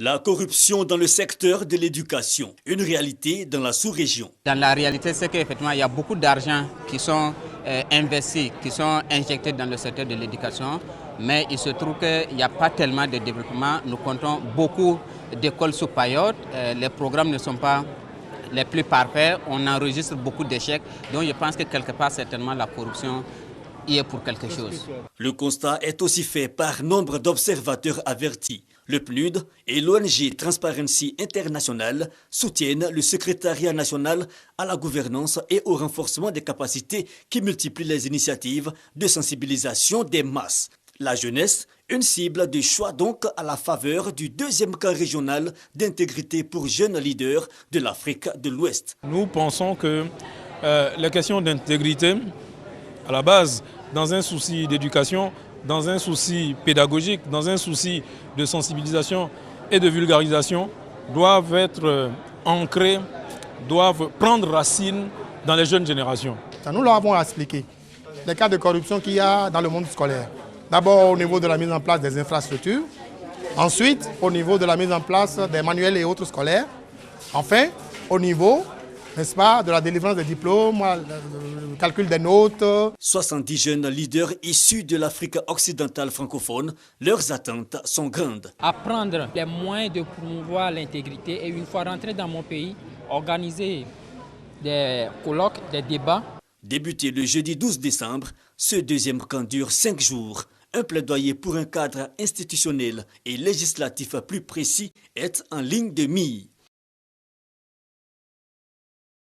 La corruption dans le secteur de l'éducation, une réalité dans la sous-région. Dans la réalité, c'est qu'effectivement, il y a beaucoup d'argent qui sont investis, qui sont injectés dans le secteur de l'éducation, mais il se trouve qu'il n'y a pas tellement de développement. Nous comptons beaucoup d'écoles sous paillotes, les programmes ne sont pas les plus parfaits, on enregistre beaucoup d'échecs, donc je pense que quelque part, certainement, la corruption y est pour quelque chose. Le constat est aussi fait par nombre d'observateurs avertis. Le PNUD et l'ONG Transparency International soutiennent le secrétariat national à la gouvernance et au renforcement des capacités qui multiplient les initiatives de sensibilisation des masses. La jeunesse, une cible de choix donc à la faveur du deuxième camp régional d'intégrité pour jeunes leaders de l'Afrique de l'Ouest. Nous pensons que la question d'intégrité, à la base, dans un souci d'éducation, dans un souci pédagogique, dans un souci de sensibilisation et de vulgarisation, doivent être ancrées, doivent prendre racine dans les jeunes générations. Nous leur avons expliqué les cas de corruption qu'il y a dans le monde scolaire. D'abord au niveau de la mise en place des infrastructures, ensuite au niveau de la mise en place des manuels et autres scolaires, enfin au niveau, n'est-ce pas, de la délivrance des diplômes, le calcul des notes. 70 jeunes leaders issus de l'Afrique occidentale francophone, leurs attentes sont grandes. Apprendre les moyens de promouvoir l'intégrité et une fois rentré dans mon pays, organiser des colloques, des débats. Débuté le jeudi 12 décembre, ce deuxième camp dure 5 jours. Un plaidoyer pour un cadre institutionnel et législatif plus précis est en ligne de mire.